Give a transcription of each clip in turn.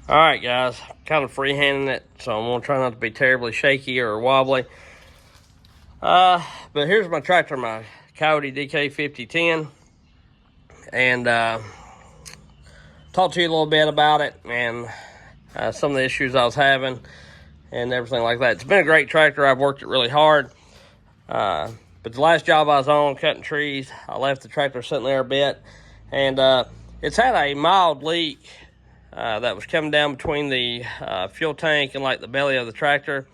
All right, guys, kind of freehanding it, so I'm gonna try not to be terribly shaky or wobbly. But here's my tractor, my Kioti DK 5010, and talk to you a little bit about it and some of the issues I was having and everything like that. It's been a great tractor. I've worked it really hard. But the last job I was on, cutting trees, I left the tractor sitting there a bit, and it's had a mild leak that was coming down between the fuel tank and like the belly of the tractor.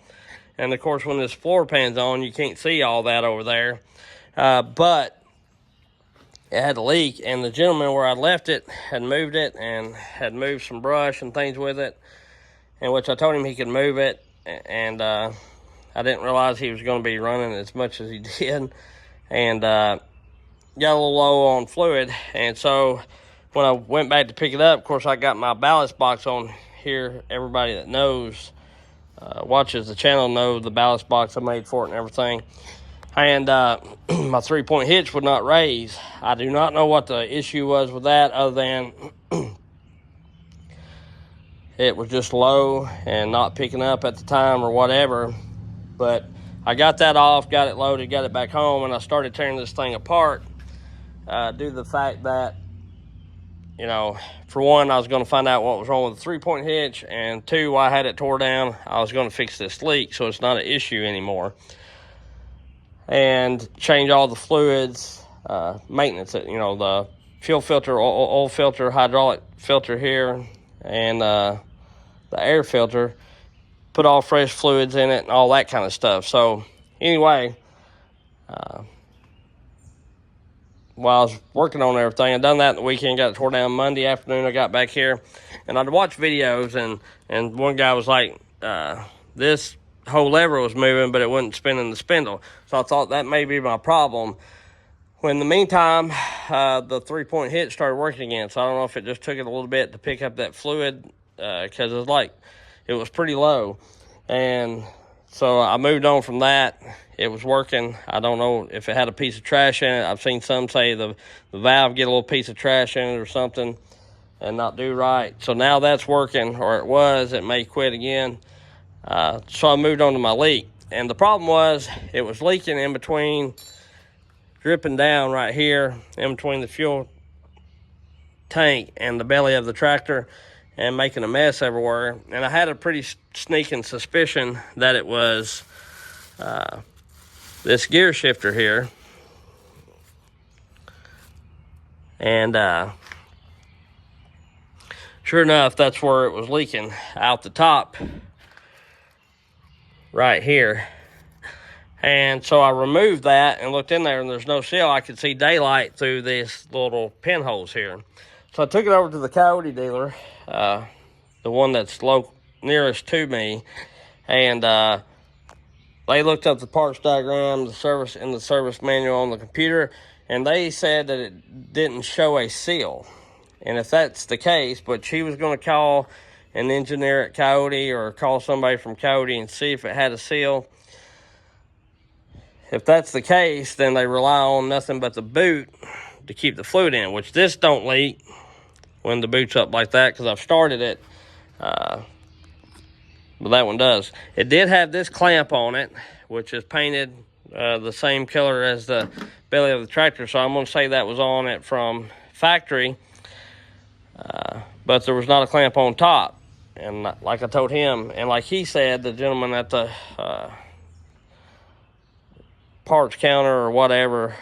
And of course, when this floor pan's on, you can't see all that over there. But it had a leak, and the gentleman where I left it had moved it and had moved some brush and things with it, in which I told him he could move it, and I didn't realize he was going to be running as much as he did, and got a little low on fluid. And so when I went back to pick it up, of course, I got my ballast box on here. Everybody that knows, watches the channel, know the ballast box I made for it and everything. And my 3-point hitch would not raise. I do not know what the issue was with that, other than it was just low and not picking up at the time or whatever. But I got that off, got it loaded, got it back home, and I started tearing this thing apart due to the fact that, you know, for one, I was going to find out what was wrong with the 3-point hitch, and two, why I had it tore down. I was going to fix this leak so it's not an issue anymore, and change all the fluids, maintenance it, you know, the fuel filter, oil filter, hydraulic filter here, and the air filter, put all fresh fluids in it and all that kind of stuff. So anyway, while I was working on everything, I done that in the weekend, got it tore down Monday afternoon. I got back here, and I'd watch videos, and one guy was like, this whole lever was moving, but it wasn't spinning the spindle. So I thought that may be my problem. When in the meantime, the 3-point hitch started working again. So I don't know if it just took it a little bit to pick up that fluid, because it was pretty low. And so I moved on from that. It was working. I don't know if it had a piece of trash in it. I've seen some say the valve get a little piece of trash in it or something and not do right. So now that's working, or it was. It may quit again. So I moved on to my leak. And the problem was it was leaking in between, dripping down right here in between the fuel tank and the belly of the tractor, and making a mess everywhere. And I had a pretty sneaking suspicion that it was this gear shifter here. And sure enough, that's where it was leaking, out the top right here. And so I removed that and looked in there, and there's no seal. I could see daylight through these little pinholes here. So I took it over to the Kioti dealer, the one that's nearest to me, and they looked up the parts diagram, the service manual on the computer, and they said that it didn't show a seal. And if that's the case, but she was going to call an engineer at Kioti or call somebody from Kioti and see if it had a seal. If that's the case, then they rely on nothing but the boot to keep the fluid in, which this don't leak when the boot's up like that, because I've started it. But that one does. It did have this clamp on it, which is painted the same color as the belly of the tractor, so I'm going to say that was on it from factory. But there was not a clamp on top. And like I told him, and like he said, the gentleman at the parts counter or whatever,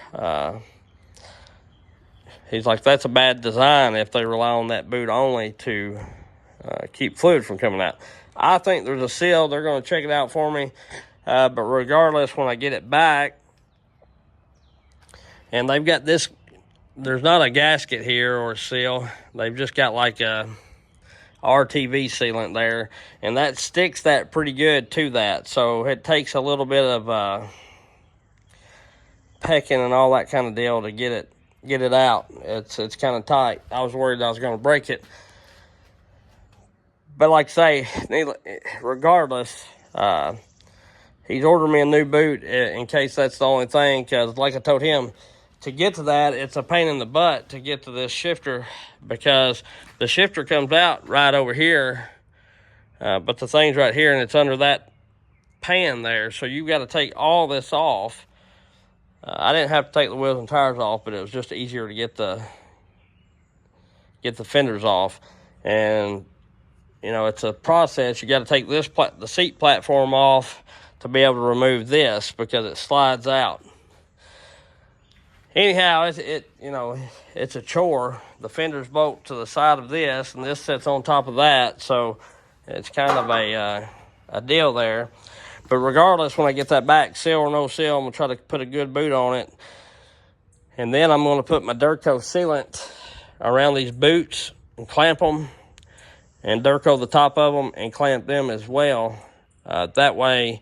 he's like, that's a bad design if they rely on that boot only to keep fluid from coming out. I think there's a seal. They're going to check it out for me. But regardless, when I get it back, and they've got this, there's not a gasket here or a seal. They've just got like a RTV sealant there, and that sticks that pretty good to that. So it takes a little bit of pecking and all that kind of deal to get it out. It's kind of tight. I was worried I was going to break it. But like I say, regardless, he's ordered me a new boot in case that's the only thing, because like I told him, to get to that, it's a pain in the butt to get to this shifter, because the shifter comes out right over here But the thing's right here, and it's under that pan there, so you've got to take all this off. I didn't have to take the wheels and tires off, but it was just easier to get the fenders off. And you know, it's a process. You got to take the seat platform off to be able to remove this, because it slides out. Anyhow, it's a chore. The fenders bolt to the side of this, and this sits on top of that, so it's kind of a deal there. But regardless, when I get that back, seal or no seal, I'm going to try to put a good boot on it. And then I'm going to put my Durco sealant around these boots and clamp them, and Durco the top of them and clamp them as well. That way,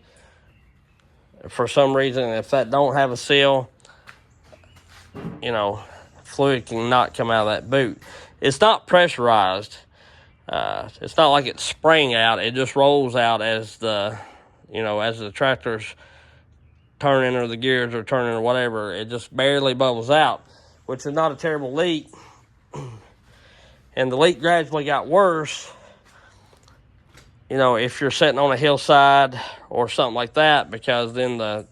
for some reason, if that don't have a seal, you know, fluid cannot come out of that boot. It's not pressurized. It's not like it's spraying out. It just rolls out as the tractor's turning, or the gears are turning, or whatever. It just barely bubbles out, which is not a terrible leak. And the leak gradually got worse, you know, if you're sitting on a hillside or something like that, because then the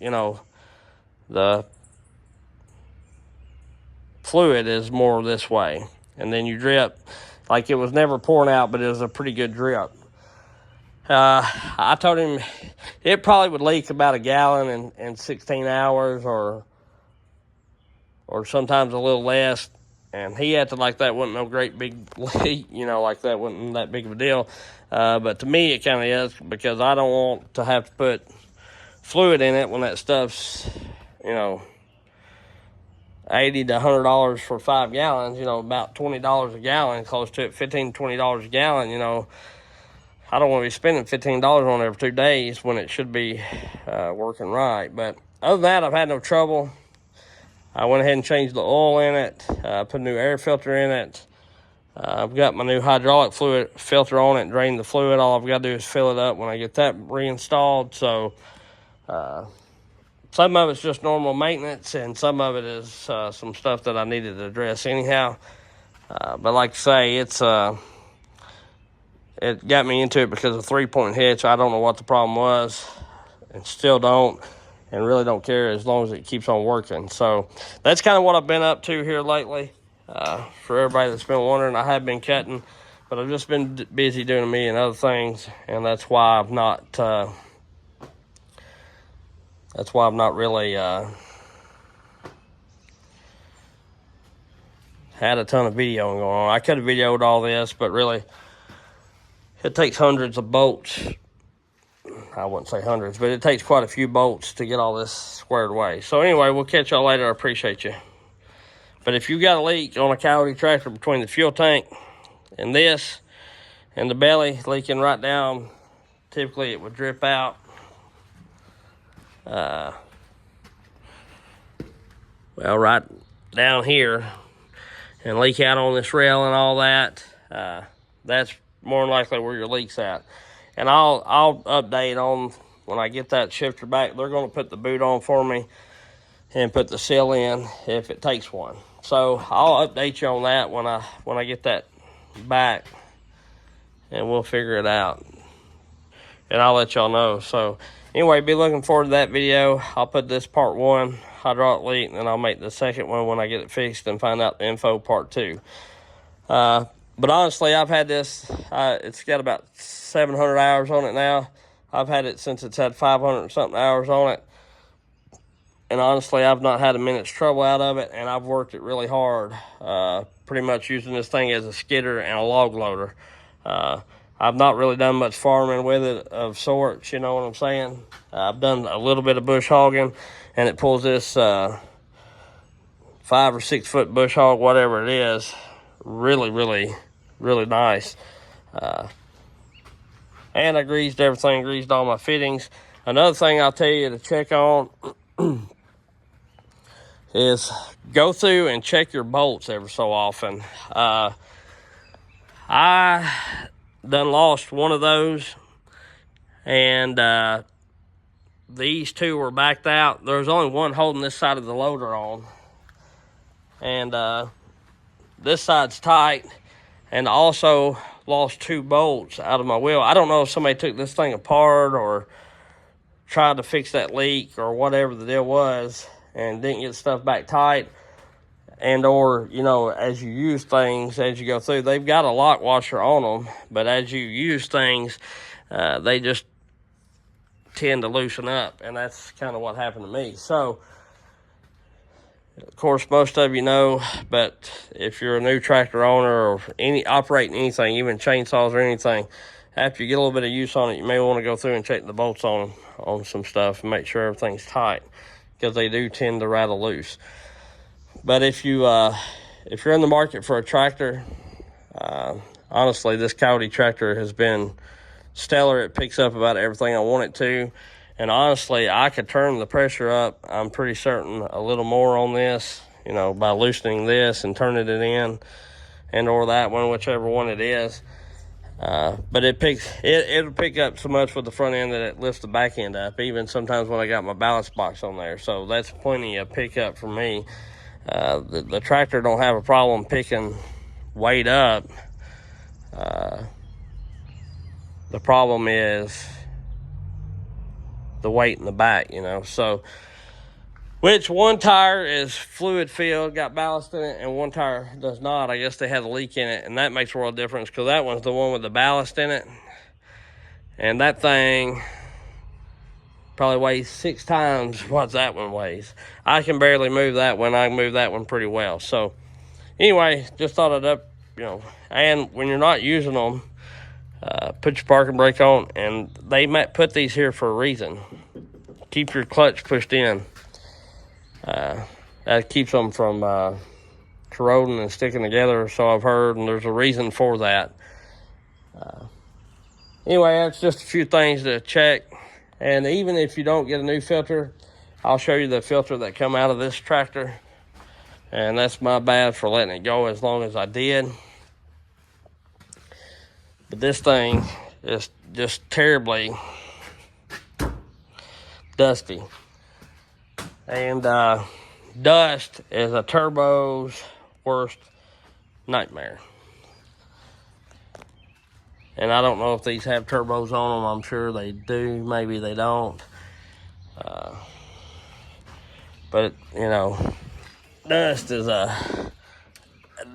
fluid is more this way, and then you drip. Like, it was never pouring out, but it was a pretty good drip. I told him it probably would leak about a gallon in 16 hours, or sometimes a little less. And he acted like that wasn't no great big leak, you know, like that wasn't that big of a deal. But to me, it kind of is, because I don't want to have to put fluid in it when that stuff's, you know, $80 to $100 for 5 gallons, you know, about $20 a gallon, close to it, $15 to $20 a gallon, you know. I don't want to be spending $15 on it every 2 days when it should be working right. But other than that, I've had no trouble. I went ahead and changed the oil in it, put a new air filter in it. I've got my new hydraulic fluid filter on it, drain the fluid. All I've got to do is fill it up when I get that reinstalled. So some of it's just normal maintenance, and some of it is some stuff that I needed to address anyhow. But like I say, it got me into it because of 3-point hitch. I don't know what the problem was, and still don't, and really don't care as long as it keeps on working. So that's kind of what I've been up to here lately. For everybody that's been wondering, I have been cutting, but I've just been busy doing a million other things, and that's why I've not really had a ton of videoing going on. I could have videoed all this, but really, it takes hundreds of bolts. I wouldn't say hundreds, but it takes quite a few bolts to get all this squared away. So anyway, we'll catch y'all later. I appreciate you. But if you got a leak on a Kioti tractor between the fuel tank and this, and the belly leaking right down, typically it would drip out. Well, right down here, and leak out on this rail and all that. That's more than likely where your leak's at. And I'll update on when I get that shifter back. They're going to put the boot on for me and put the seal in if it takes one. So I'll update you on that when I get that back, and we'll figure it out. And I'll let y'all know. So anyway, be looking forward to that video. I'll put this part 1 hydraulic leak, and then I'll make the second one when I get it fixed and find out the info part 2. But honestly, I've had this, it's got about 700 hours on it now. I've had it since it's had 500 and something hours on it. And honestly, I've not had a minute's trouble out of it, and I've worked it really hard, pretty much using this thing as a skidder and a log loader. I've not really done much farming with it of sorts, you know what I'm saying? I've done a little bit of bush hogging, and it pulls this 5 or 6 foot bush hog, whatever it is, really, really, really nice. And I greased everything, greased all my fittings. Another thing I'll tell you to check on is go through and check your bolts every so often. I done lost one of those, and these 2 were backed out. There's only one holding this side of the loader on, and this side's tight, and also lost 2 bolts out of my wheel. I don't know if somebody took this thing apart or tried to fix that leak or whatever the deal was and didn't get stuff back tight. And or, you know, as you use things, as you go through, they've got a lock washer on them, but as you use things, they just tend to loosen up, and that's kind of what happened to me. So, of course, most of you know, but if you're a new tractor owner or operating anything, even chainsaws or anything, after you get a little bit of use on it, you may want to go through and check the bolts on some stuff and make sure everything's tight, because they do tend to rattle loose. But if you're in the market for a tractor, honestly, this Kioti tractor has been stellar. It picks up about everything I want it to. And honestly, I could turn the pressure up, I'm pretty certain, a little more on this, you know, by loosening this and turning it in, and or that one, whichever one it is. But it'll pick up so much with the front end that it lifts the back end up, even sometimes when I got my balance box on there. So that's plenty of pickup for me. The tractor don't have a problem picking weight up. The problem is the weight in the back, you know. So, which one tire is fluid filled, got ballast in it, and one tire does not. I guess they had a leak in it, and that makes a world of difference, because that one's the one with the ballast in it. And that thing probably weighs 6 times what that one weighs. I can barely move that one. I can move that one pretty well. So, anyway, just thought I'd you know, and when you're not using them, put your parking brake on, and they might put these here for a reason. Keep your clutch pushed in. That keeps them from corroding and sticking together, so I've heard, and there's a reason for that. Anyway, that's just a few things to check. And even if you don't get a new filter, I'll show you the filter that come out of this tractor. And that's my bad for letting it go as long as I did. But this thing is just terribly dusty. And dust is a turbo's worst nightmare. And I don't know if these have turbos on them. I'm sure they do. Maybe they don't. But, you know, dust is a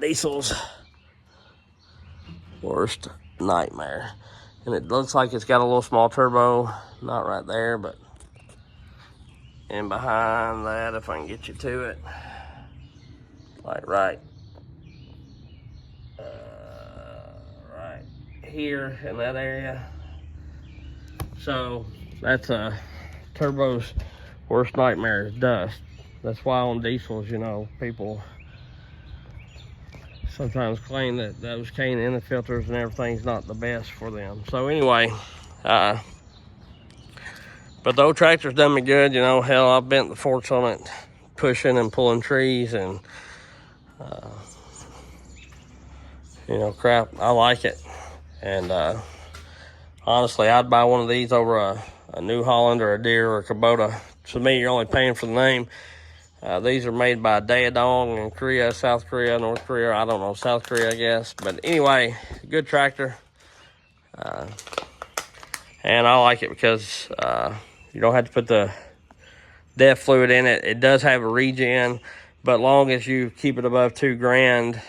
diesel's worst nightmare. And it looks like it's got a little small turbo. Not right there, but in behind that, if I can get you to it. Like right here in that area. So that's a turbo's worst nightmare is dust. That's why on diesels, you know, people sometimes claim that those K&N filters and everything's not the best for them. So anyway, but the old tractor's done me good, you know. Hell, I've bent the forks on it, pushing and pulling trees, and you know, crap, I like it. And honestly, I'd buy one of these over a New Holland or a Deere or a Kubota. To me, you're only paying for the name. These are made by Daedong in Korea, South Korea, North Korea. I don't know, South Korea, I guess. But anyway, good tractor. And I like it because you don't have to put the DEF fluid in it. It does have a regen, but long as you keep it above $2,000,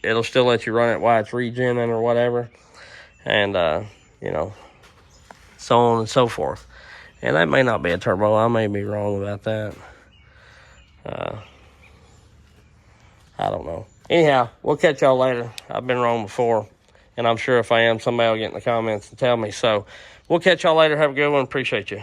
it'll still let you run it while it's regenning or whatever. And, you know, so on and so forth. And that may not be a turbo. I may be wrong about that. I don't know. Anyhow, we'll catch y'all later. I've been wrong before, and I'm sure if I am, somebody will get in the comments and tell me. So we'll catch y'all later. Have a good one. Appreciate you.